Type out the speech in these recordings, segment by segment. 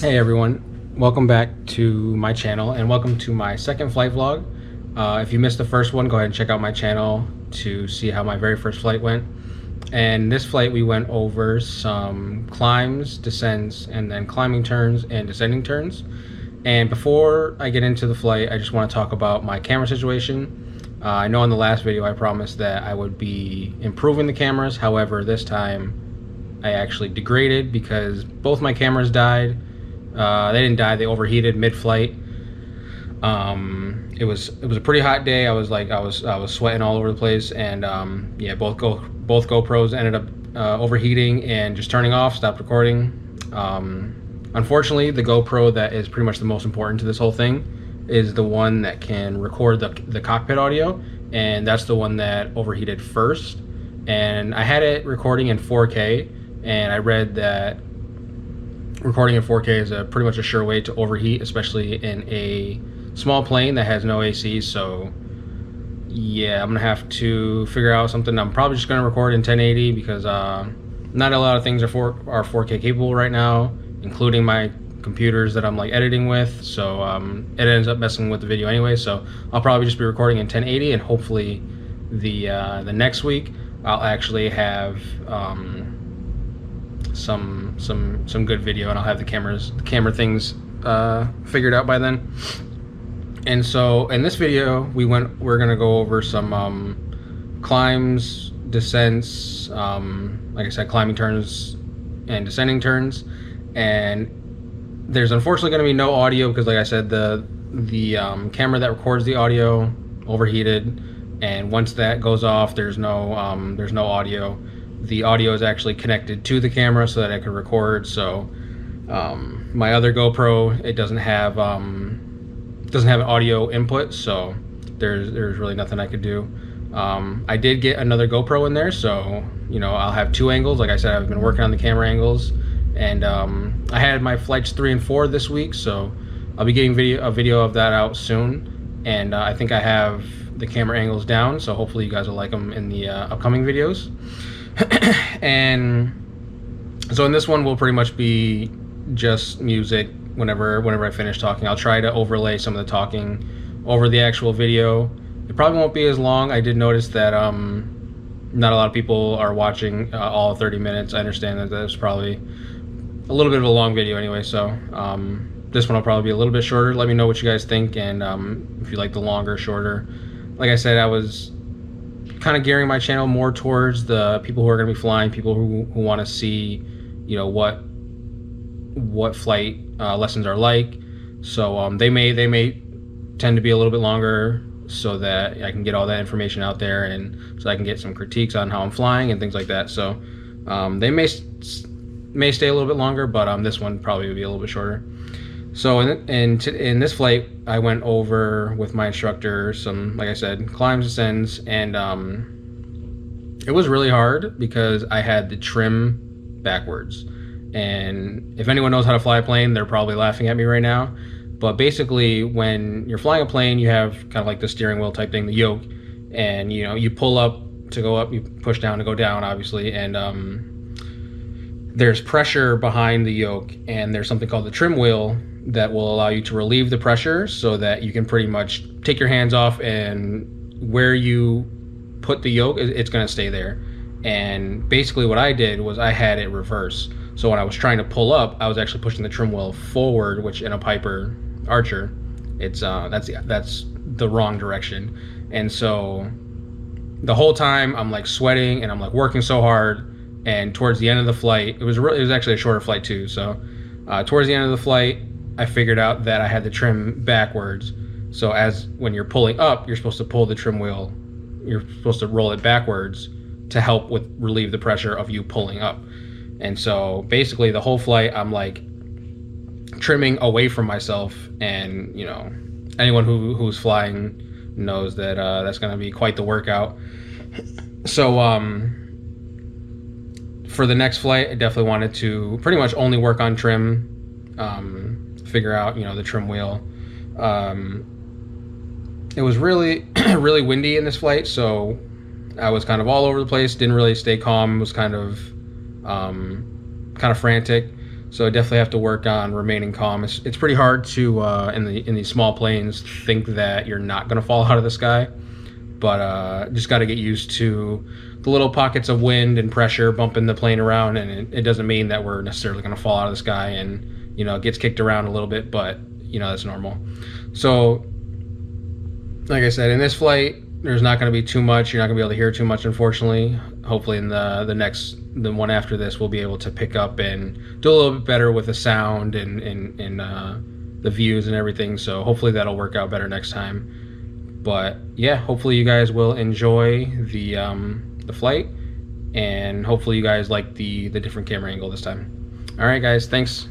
Hey everyone, welcome back to my channel and welcome to my second flight vlog. If you missed the first one, go ahead and check out my channel to see how my very first flight went. And this flight we went over some climbs, descents, and then climbing turns and descending turns. And before I get into the flight, I just want to talk about my camera situation. I know in the last video I promised that I would be improving the cameras. However, this time I actually degraded because both my cameras died. They didn't die, they overheated mid-flight. It was a pretty hot day. I was sweating all over the place, and yeah, both GoPros ended up overheating and just turning off, stopped recording. Unfortunately, the GoPro that is pretty much the most important to this whole thing is the one that can record the cockpit audio, and that's the one that overheated first. And I had it recording in 4K, and I read that recording in 4K is pretty much a sure way to overheat, especially in a small plane that has no AC. So yeah, I'm gonna have to figure out something. I'm probably just gonna record in 1080 because not a lot of things are 4K capable right now, including my computers that I'm like editing with. So it ends up messing with the video anyway. So I'll probably just be recording in 1080, and hopefully the next week I'll actually have some good video, and I'll have the camera things figured out by then. And so in this video we're gonna go over some climbs, descents, like I said, climbing turns and descending turns. And there's unfortunately going to be no audio because, like I said, the camera that records the audio overheated, and once that goes off, there's no audio. The audio is actually connected to the camera so that I can record. So my other GoPro, it doesn't have an audio input, so there's really nothing I could do. I did get another GoPro in there, so I'll have two angles. Like I said, I've been working on the camera angles, and I had my flights 3 and 4 this week, so I'll be getting a video of that out soon. And I think I have the camera angles down, so hopefully you guys will like them in the upcoming videos. And so in this one will pretty much be just music. Whenever I finish talking, I'll try to overlay some of the talking over the actual video. It probably won't be as long. I did notice that not a lot of people are watching all 30 minutes. I understand that that's probably a little bit of a long video anyway, so this one will probably be a little bit shorter. Let me know what you guys think, and if you like the longer, shorter. Like I said, I was kind of gearing my channel more towards the people who are going to be flying, people who want to see, what flight lessons are like. So they may tend to be a little bit longer, so that I can get all that information out there, and so I can get some critiques on how I'm flying and things like that. So they may stay a little bit longer, but this one probably will be a little bit shorter. So in this flight, I went over with my instructor some, like I said, climbs, descends, and it was really hard because I had the trim backwards. And if anyone knows how to fly a plane, they're probably laughing at me right now. But basically, when you're flying a plane, you have kind of like the steering wheel type thing, the yoke, and you pull up to go up, you push down to go down, obviously, and there's pressure behind the yoke, and there's something called the trim wheel that will allow you to relieve the pressure so that you can pretty much take your hands off, and where you put the yoke, it's going to stay there. And basically what I did was I had it reverse. So when I was trying to pull up, I was actually pushing the trim wheel forward, which in a Piper Archer, it's that's the wrong direction. And so the whole time I'm like sweating and I'm like working so hard. And towards the end of the flight, it was actually a shorter flight too. So towards the end of the flight, I figured out that I had the trim backwards. So when you're pulling up, you're supposed to pull the trim wheel, you're supposed to roll it backwards to help relieve the pressure of you pulling up. And so basically the whole flight I'm like trimming away from myself, and anyone who's flying knows that that's going to be quite the workout. So for the next flight, I definitely wanted to pretty much only work on trim, figure out the trim wheel. It was really really windy in this flight, so I was kind of all over the place, didn't really stay calm, was kind of frantic. So I definitely have to work on remaining calm. It's pretty hard to in these small planes think that you're not going to fall out of the sky, but just got to get used to the little pockets of wind and pressure bumping the plane around, and it doesn't mean that we're necessarily going to fall out of the sky, and it gets kicked around a little bit, but that's normal. So like I said, in this flight, there's not going to be too much. You're not going to be able to hear too much, unfortunately. Hopefully, in the one after this, we'll be able to pick up and do a little bit better with the sound and the views and everything. So hopefully that'll work out better next time. But yeah, hopefully you guys will enjoy the flight, and hopefully you guys like the different camera angle this time. All right, guys, thanks.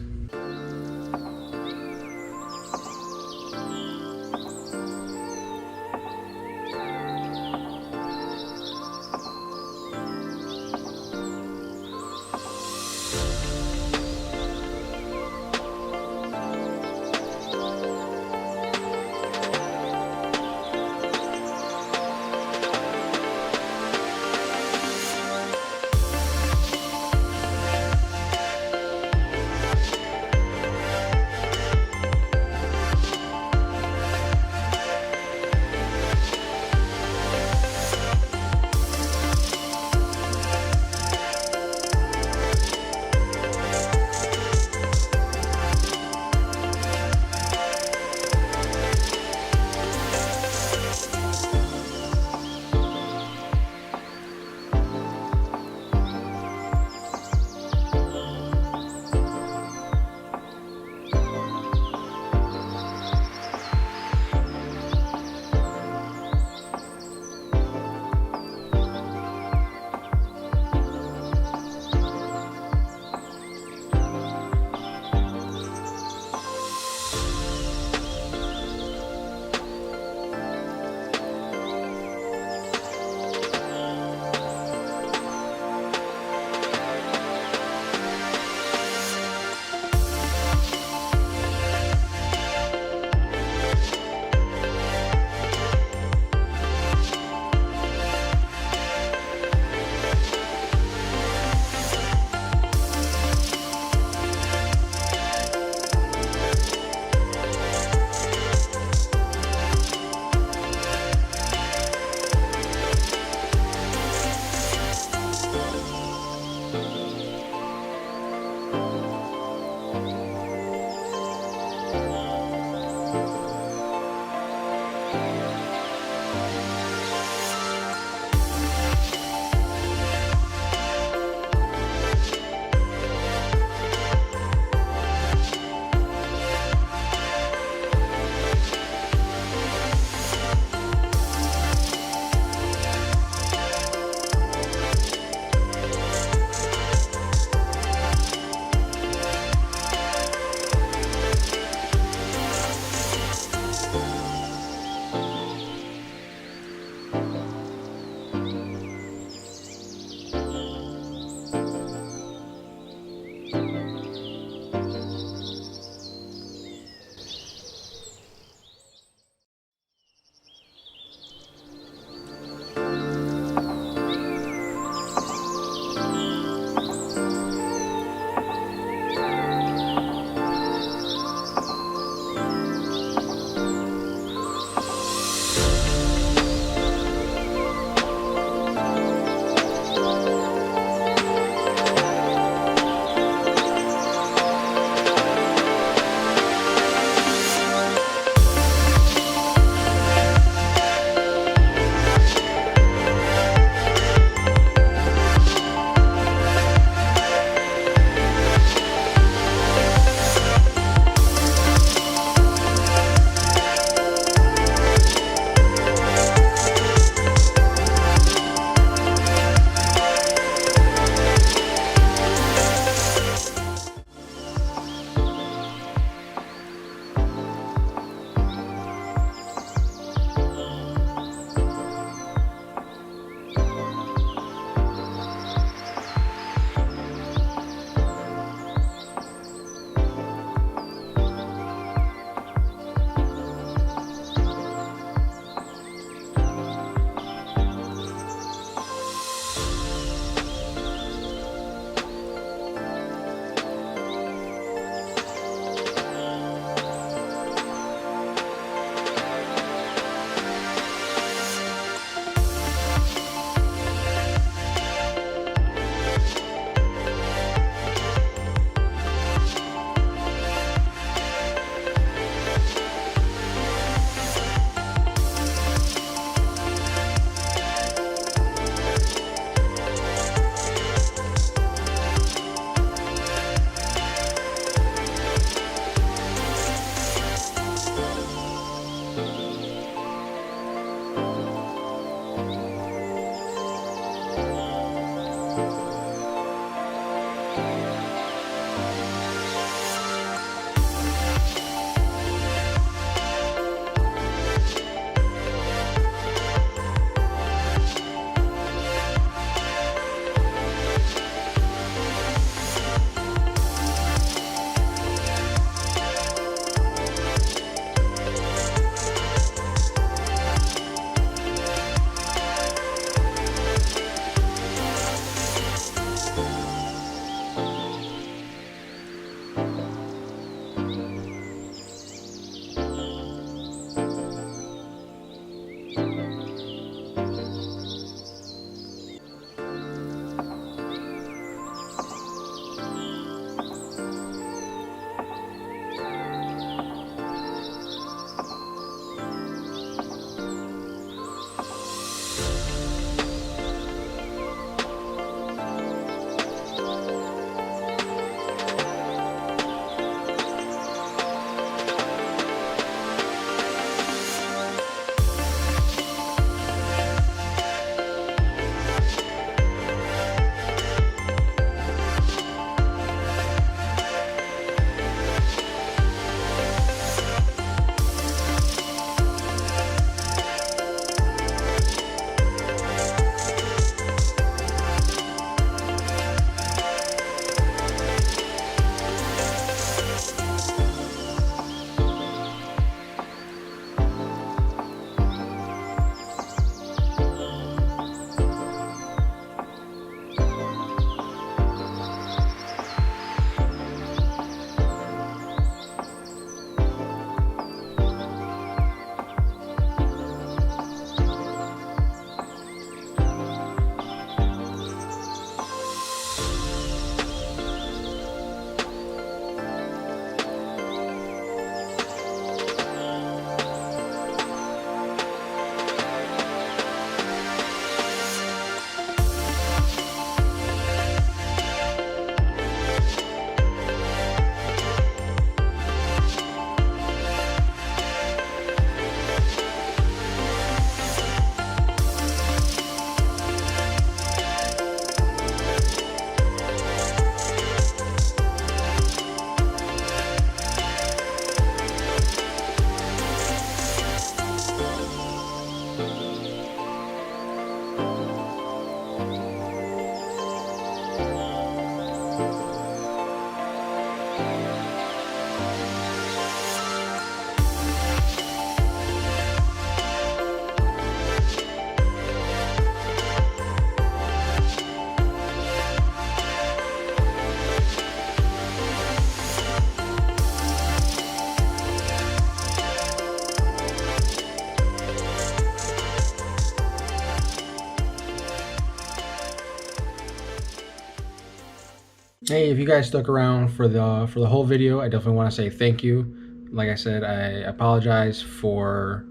say, if you guys stuck around for the whole video, I definitely want to say thank you. Like I said, I apologize for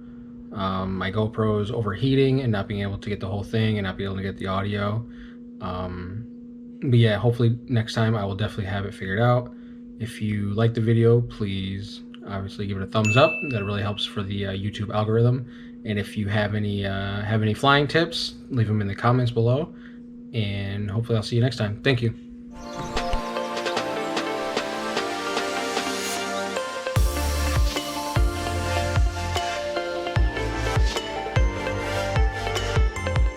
my GoPros overheating and not being able to get the whole thing and not being able to get the audio. But yeah, hopefully next time I will definitely have it figured out. If you like the video, please obviously give it a thumbs up. That really helps for the YouTube algorithm. And if you have any flying tips, leave them in the comments below. And hopefully I'll see you next time. Thank you.